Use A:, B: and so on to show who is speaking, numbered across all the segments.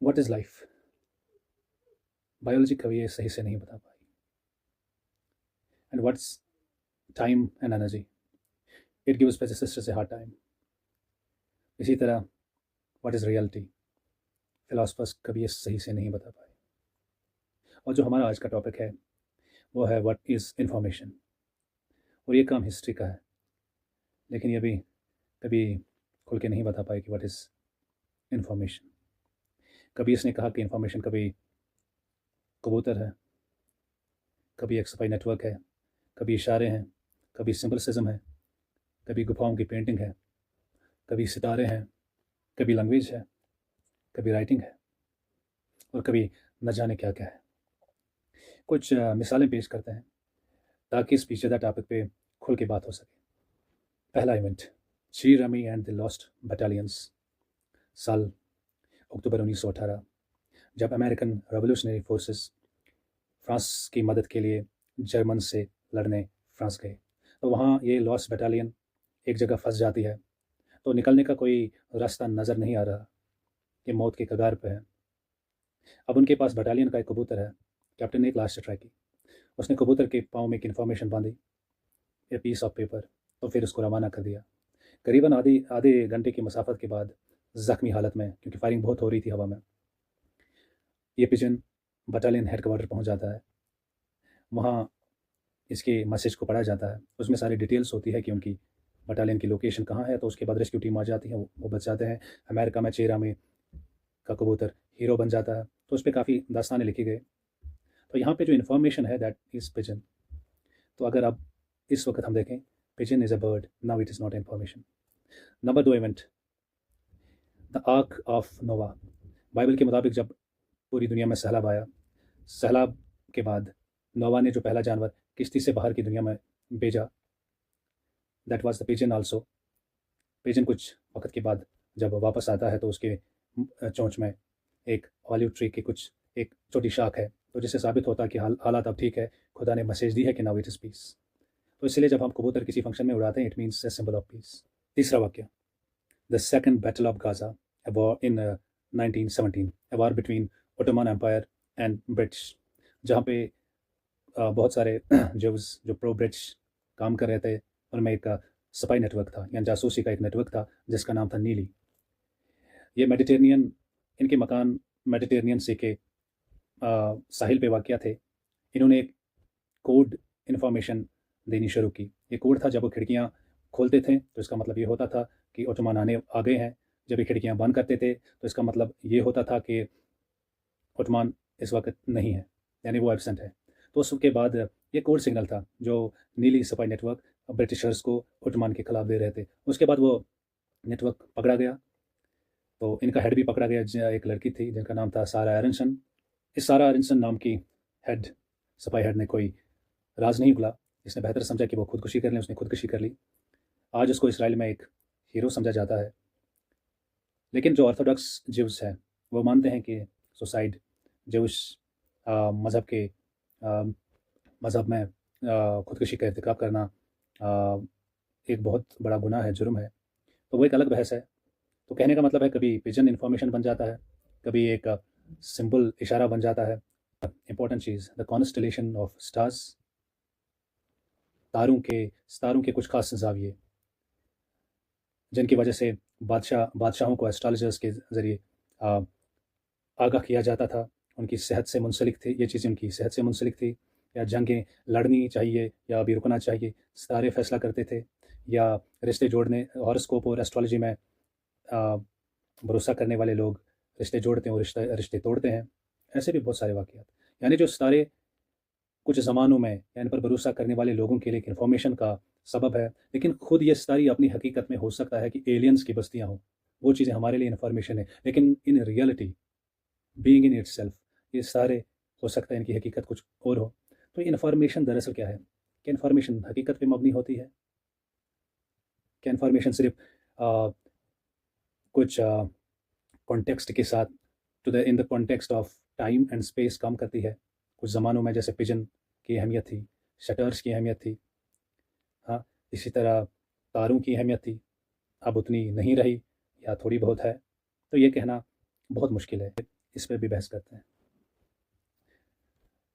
A: What is life? Biology कभी ये सही से नहीं बता पाई। And what's time and energy? It gives physicists a hard time. इसी तरह व्हाट इज़ रियलिटी? फिलोसफर्स कभी ये सही से नहीं बता पाए। और जो हमारा आज का टॉपिक है वो है व्हाट इज़ इंफॉर्मेशन। और ये काम हिस्ट्री का है, लेकिन ये भी कभी खुल के नहीं बता पाए कि व्हाट इज़ इंफॉर्मेशन। कभी इसने कहा कि इंफॉर्मेशन कभी कबूतर है, कभी एक सफाई नेटवर्क है, कभी इशारे हैं, कभी सिंबलिसिज्म है, कभी गुफाओं की पेंटिंग है, कभी सितारे हैं, कभी लैंग्वेज है, कभी राइटिंग है, और कभी न जाने क्या क्या है। कुछ मिसालें पेश करते हैं ताकि इस पेचीदा टॉपिक पे खुल के बात हो सके। पहला event, she rummy and the lost battalions, साल अक्टूबर 1918, जब अमेरिकन रेवोल्यूशनरी फोर्सेस फ्रांस की मदद के लिए जर्मन से लड़ने फ्रांस गए। तो वहाँ ये लॉस्ट बटालियन एक जगह फंस जाती है, तो निकलने का कोई रास्ता नज़र नहीं आ रहा, ये मौत के कगार पे है। अब उनके पास बटालियन का एक कबूतर है। कैप्टन ने एक लास्ट ट्राई की। उसने कबूतर के पाँव में एक इन्फॉर्मेशन बांधी, ए पीस ऑफ पेपर, तो फिर उसको रवाना कर दिया। करीबन आधे आधे घंटे की मसाफत के बाद, ज़ख्मी हालत में, क्योंकि फायरिंग बहुत हो रही थी हवा में, ये पिजन बटालियन हेडक्वार्टर पहुंच जाता है। वहाँ इसके मैसेज को पढ़ा जाता है। उसमें सारी डिटेल्स होती है कि उनकी बटालियन की लोकेशन कहाँ है। तो उसके बाद रेस्क्यू टीम आ जाती है, वो बच जाते हैं। अमेरिका में चेरा में का कबूतर हीरो बन जाता है। तो उस पर काफ़ी दास्तानें लिखी गई। तो यहाँ पे जो इन्फॉर्मेशन है दैट इज़ पिजन। तो अगर अब इस वक्त हम देखें, pigeon is a bird, now it is not information. Number 2 event, the arc of Nova. Bible के मुताबिक जब पूरी दुनिया में सैलाब आया, सैलाब के बाद नोवा ने जो पहला जानवर किश्ती से बाहर की दुनिया में भेजा, that was the pigeon also. Pigeon कुछ वक्त के बाद जब वापस आता है तो उसके चोंच में एक ऑलिव ट्री की कुछ एक छोटी शाख है, तो जिससे साबित होता है कि हालात अब ठीक है, खुदा ने मैसेज दी है कि नाउ इट इज़ पीस। तो इसलिए जब हम कबूतर किसी फंक्शन में उड़ाते हैं, it means a symbol of peace. तीसरा वाक्य, the second battle of Gaza, a war in 1917, a war between Ottoman Empire and British, जहाँ पे बहुत सारे जेव्स जो प्रो ब्रिटिश काम कर रहे थे, उनमें एक स्पाई नेटवर्क था, या जासूसी का एक नेटवर्क था जिसका नाम था नीली। ये मेडिटेरेनियन, इनके मकान मेडिटेरेनियन सी के साहिल पे वाक़या थे। इन्होंने एक कोड इन्फॉर्मेशन देनी शुरू की। ये कोड था, जब वो खिड़कियाँ खोलते थे तो इसका मतलब ये होता था कि ओटोमान आ गए हैं। जब ये खिड़कियाँ बंद करते थे तो इसका मतलब ये होता था कि ओटोमान इस वक्त नहीं है, यानी वो एब्सेंट है। तो उसके बाद ये कोड सिग्नल था जो नीली स्पाई नेटवर्क ब्रिटिशर्स को ओटोमान के खिलाफ दे रहे थे। उसके बाद वो नेटवर्क पकड़ा गया, तो इनका हेड भी पकड़ा गया। एक लड़की थी जिनका नाम था सारा एरनसन। इस सारा एरनसन नाम की हेड, स्पाई हेड ने कोई राज नहीं खुला। इसने बेहतर समझा कि वो खुदकुशी कर लें, उसने खुदकुशी कर ली। आज उसको इसराइल में एक हीरो समझा जाता है। लेकिन जो ऑर्थोडॉक्स ज्यूस है वो मानते हैं कि सुसाइड ज्यूस मज़हब के मज़हब में खुदकुशी का इर्तिकाब करना एक बहुत बड़ा गुनाह है, जुर्म है। तो वो एक अलग बहस है। तो कहने का मतलब है, कभी पिजन इन्फॉर्मेशन बन जाता है, कभी एक सिंबल इशारा बन जाता है। Important cheese, the constellation of stars, सितारों के कुछ खास ज़ाविये, जिनकी वजह से बादशाहों को एस्ट्रोलॉजर्स के ज़रिए आगाह किया जाता था। उनकी सेहत से मुंसलिक थी, ये चीज़ें उनकी सेहत से मुंसलिक थी, या जंगें लड़नी चाहिए या अभी रुकना चाहिए, सितारे फैसला करते थे। या रिश्ते जोड़ने, हॉरोस्कोप और एस्ट्रोलॉजी में भरोसा करने वाले लोग रिश्ते जोड़ते हैं और रिश्ते तोड़ते हैं। ऐसे भी बहुत सारे वाक़यात, यानी जो सितारे कुछ ज़मानों में या इन पर भरोसा करने वाले लोगों के लिए एक इन्फॉर्मेशन का सबब है, लेकिन खुद ये सारी अपनी हकीकत में हो सकता है कि एलियंस की बस्तियाँ हों, वो चीज़ें हमारे लिए इन्फॉर्मेशन है, लेकिन in reality, being in itself, ये सारे हो सकता है इनकी हकीकत कुछ और हो। तो इन्फॉर्मेशन दरअसल क्या है? क्या इन्फॉर्मेशन हकीकत पे मबनी होती है? क्या इन्फॉर्मेशन सिर्फ कुछ कॉन्टेक्स्ट के साथ, to the in the context of time and space काम करती है? कुछ ज़मानों में जैसे पिजन की अहमियत थी, शटर्स की अहमियत थी, हाँ, इसी तरह तारों की अहमियत थी, अब उतनी नहीं रही या थोड़ी बहुत है। तो ये कहना बहुत मुश्किल है। इस पर भी बहस करते हैं।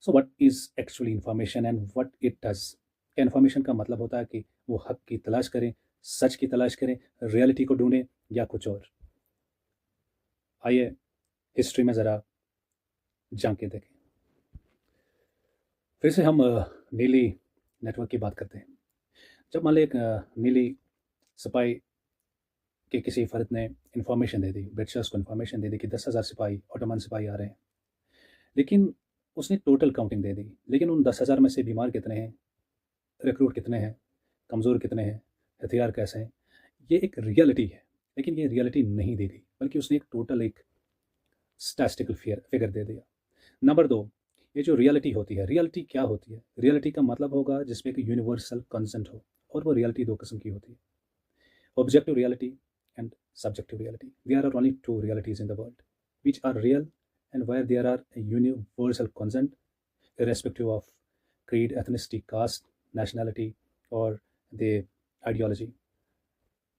A: So what is actually information and what it does. क्या इन्फॉर्मेशन का मतलब होता है कि वो हक की तलाश करें, सच की तलाश करें, रियलिटी को ढूंढें, या कुछ और? आइए हिस्ट्री में ज़रा झांक के देखें। फिर से हम नीली नेटवर्क की बात करते हैं। जब मान लो एक नीली सिपाही के किसी फ़र्द ने इन्फॉर्मेशन दे दी, ब्रिटिशर्स को इन्फॉर्मेशन दे दी कि 10,000 सिपाही, ऑटोमन सिपाही आ रहे हैं, लेकिन उसने टोटल काउंटिंग दे दी, लेकिन उन 10,000 में से बीमार कितने हैं, रिक्रूट कितने हैं, कमज़ोर कितने हैं, हथियार कैसे हैं, ये एक रियलिटी है। लेकिन ये रियलिटी नहीं दी गई, बल्कि उसने एक टोटल एक स्टैटिस्टिकल फिगर दे दिया। नंबर 2, ये जो रियलिटी होती है, रियलिटी क्या होती है? रियलिटी का मतलब होगा जिसमें कि यूनिवर्सल कंसेंट हो, और वो रियलिटी दो किस्म की होती है, objective reality and subjective reality. There are only two realities in the world which are real and where there are a universal consent irrespective of creed, ethnicity, caste, nationality, or the ideology.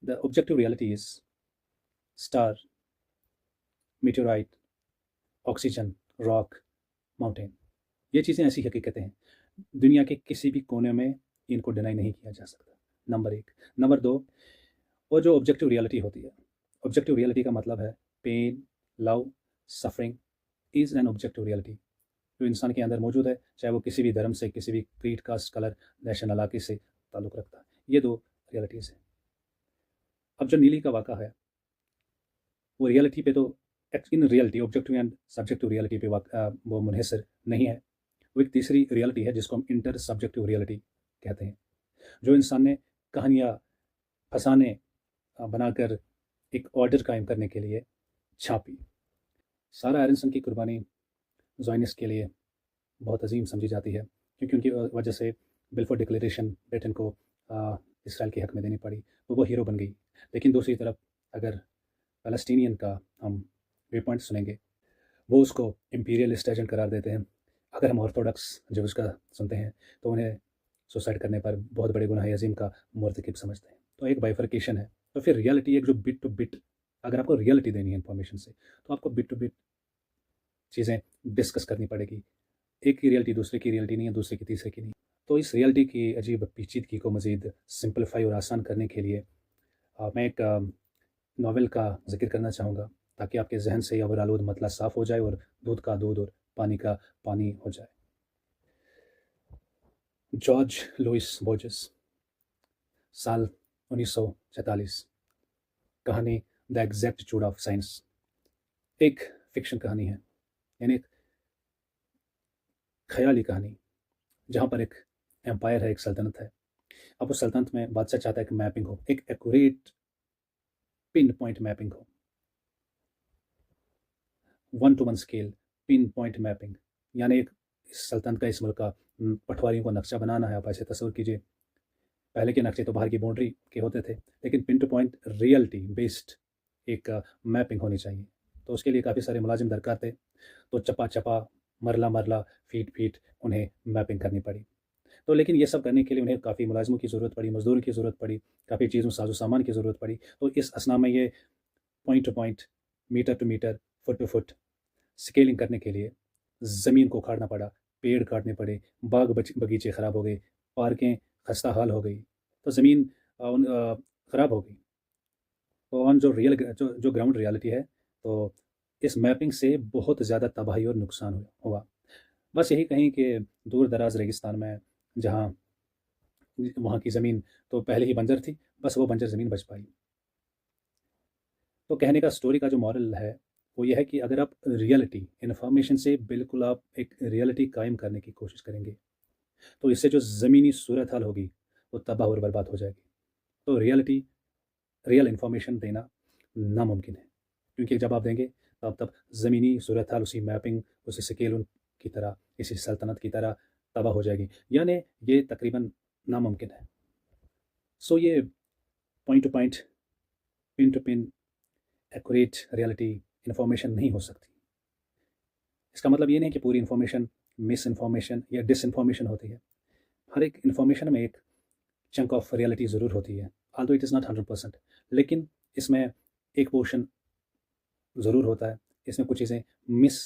A: The objective reality is star, meteorite, oxygen, rock, mountain. ये चीज़ें ऐसी हकीकतें हैं, दुनिया के किसी भी कोने में इनको डिनाई नहीं किया जा सकता। नंबर 1। नंबर 2, वो जो ऑब्जेक्टिव रियलिटी होती है, ऑब्जेक्टिव रियलिटी का मतलब है pain, love, suffering is an objective reality जो इंसान के अंदर मौजूद है, चाहे वो किसी भी धर्म से, किसी भी क्रीड, कास्ट, कलर, नेशन, इलाके से ताल्लुक़ रखता है। ये दो रियलिटीज़ हैं। अब जो नीली का वाक़ा है, वो रियलिटी पे तो in reality objective and subjective reality पे वो मुनहसर नहीं है। वो एक तीसरी रियलिटी है जिसको हम इंटर सब्जेक्टिव रियलिटी कहते हैं, जो इंसान ने कहानियाँ, फसाने बनाकर एक ऑर्डर कायम करने के लिए छापी। सारा एरिसन की कुर्बानी ज़ायनिस्ट के लिए बहुत अजीम समझी जाती है, क्योंकि उनकी वजह से बिल्फोर डिक्लेरेशन ब्रिटेन को इसराइल के हक में देनी पड़ी, तो वो हीरो बन गई। लेकिन दूसरी तरफ अगर पैलेस्टीनियन का हम व्यू पॉइंट सुनेंगे, वो उसको इम्पीरियलिस्ट एजेंट करार देते हैं। अगर हम ऑर्थोडॉक्स ज्यूज़ का सुनते हैं तो उन्हें सुसाइड करने पर बहुत बड़े गुनाह अजीम का मुर्तकिब समझते हैं। तो एक बाइफर्केशन है। तो फिर रियलिटी एक जो बिट टू बिट, अगर आपको रियलिटी देनी है इन्फॉर्मेशन से, तो आपको बिट टू बिट चीज़ें डिस्कस करनी पड़ेगी। एक की रियलिटी दूसरे की रियलिटी नहीं है, दूसरे की तीसरे की नहीं। तो इस रियलिटी की अजीब पेचीदगी को मज़ीद सिंपलीफाई और आसान करने के लिए मैं एक नावल का जिक्र करना चाहूँगा, ताकि आपके जहन से अवर आलूद मतला साफ़ हो जाए और दूध का दूध और पानी का पानी हो जाए। जॉर्ज लुइस बोर्जेस, साल 1946, कहानी द एग्जैक्टिट्यूड ऑफ साइंस। एक फिक्शन कहानी है, यानी एक ख्याली कहानी, जहाँ पर एक एम्पायर है, एक सल्तनत है। अब उस सल्तनत में बादशाह चाहता है कि मैपिंग हो, एक एक्यूरेट पिन पॉइंट मैपिंग हो, 1 to 1 scale pin point mapping, यानी एक इस सल्तनत का, इस मुल्क का पटवारियों को नक्शा बनाना है। आप ऐसे तस्वीर कीजिए, पहले के नक्शे तो बाहर की बाउंड्री के होते थे, लेकिन pin two point reality based एक मैपिंग होनी चाहिए। तो उसके लिए काफ़ी सारे मुलाजिम दरकार थे। तो चपा चपा, मरला मरला, फीट फीट उन्हें मैपिंग करनी पड़ी। तो लेकिन ये सब करने के लिए उन्हें काफ़ी मुलाजिमों की ज़रूरत पड़ी, मज़दूरों की ज़रूरत पड़ी, काफ़ी चीज़ों, साजो सामान की ज़रूरत पड़ी। तो इस असना में ये point to point, metre to metre, foot to foot scaling करने के लिए ज़मीन को उखाड़ना पड़ा, पेड़ काटने पड़े, बाग बगीचे ख़राब हो गए, पार्कें खस्ता हाल हो गई, तो ज़मीन ख़राब हो गई। तो ऑन जो जो ग्राउंड रियलिटी है, तो इस मैपिंग से बहुत ज़्यादा तबाही और नुकसान हुआ। बस यही कहीं कि दूर दराज रेगिस्तान में, जहाँ वहाँ की ज़मीन तो पहले ही बंजर थी, बस वो बंजर ज़मीन बच पाई। तो कहने का स्टोरी का जो मॉरल है वो ये है कि अगर आप रियलिटी इन्फॉर्मेशन से बिल्कुल आप एक रियलिटी कायम करने की कोशिश करेंगे, तो इससे जो ज़मीनी सूरत हाल होगी वो तबाह और बर्बाद हो जाएगी। तो रियलिटी, रियल इन्फॉर्मेशन देना नामुमकिन है, क्योंकि जब आप देंगे तब ज़मीनी सूरत हाल उसी मैपिंग, उसी स्केल की तरह, इसी सल्तनत की तरह तबाह हो जाएगी, यानी ये तकरीबन नामुमकिन है। सो ये point to point, pin to pin accurate reality information नहीं हो सकती। इसका मतलब ये नहीं कि पूरी इन्फॉर्मेशन मिस इन्फॉर्मेशन या डिसइन्फॉर्मेशन होती है। हर एक इन्फॉर्मेशन में एक चंक ऑफ रियलिटी ज़रूर होती है, ऑल्दो इट इज़ नॉट 100%, लेकिन इसमें एक पोर्शन ज़रूर होता है, इसमें कुछ चीज़ें मिस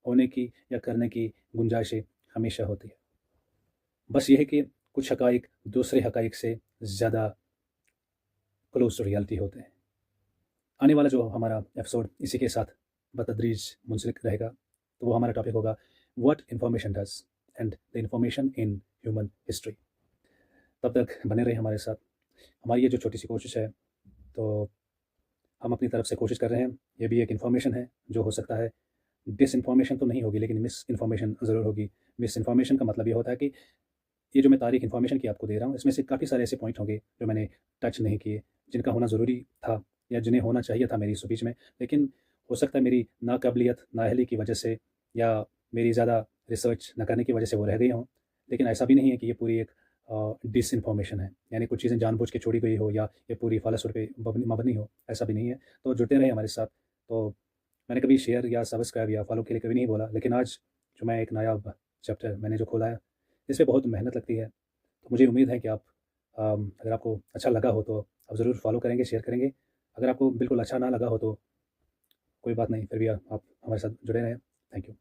A: होने की या करने की गुंजाइशें हमेशा होती है। बस ये है कि कुछ हक़ाइक़ दूसरे हक़ाइक़ से ज़्यादा क्लोज़ टू रियलिटी होते हैं। आने वाला जो हमारा एपिसोड इसी के साथ बतदरीज मुंसलिक रहेगा, तो वो हमारा टॉपिक होगा what information does and the information in human history. तब तक बने रहिए हमारे साथ। हमारी ये जो छोटी-सी कोशिश है, तो हम अपनी तरफ से कोशिश कर रहे हैं। ये भी एक इन्फॉर्मेशन है, जो हो सकता है डिसइन्फॉर्मेशन तो नहीं होगी, लेकिन मिस इन्फॉर्मेशन ज़रूर होगी। मिस इन्फॉर्मेशन का मतलब ये होता है कि ये जो मैं तारीख इन्फॉर्मेशन की आपको दे रहा हूँ, इसमें से काफ़ी सारे ऐसे पॉइंट होंगे जो मैंने टच नहीं किए, जिनका होना ज़रूरी था या जिन्हें होना चाहिए था मेरी स्पीच में। लेकिन हो सकता है मेरी नाकाबिलियत, नाअहली की वजह से या मेरी ज़्यादा रिसर्च न करने की वजह से वो रह गई हों। लेकिन ऐसा भी नहीं है कि ये पूरी एक डिसइन्फॉर्मेशन है, यानी कुछ चीज़ें जानबूझ के छोड़ी गई हो या ये पूरी फ़ालतू पे मबनी हो, ऐसा भी नहीं है। तो जुड़ते रहें हमारे साथ। तो मैंने कभी शेयर या सब्सक्राइब या फ़ॉलो के लिए कभी नहीं बोला, लेकिन आज जो मैं एक नायाब चैप्टर मैंने जो खोला है, इस पे बहुत मेहनत लगती है। तो मुझे उम्मीद है कि आप अगर आपको अच्छा लगा हो तो आप ज़रूर फ़ॉलो करेंगे, शेयर करेंगे। अगर आपको बिल्कुल अच्छा ना लगा हो तो कोई बात नहीं, फिर भी आप हमारे साथ जुड़े रहें। Thank you.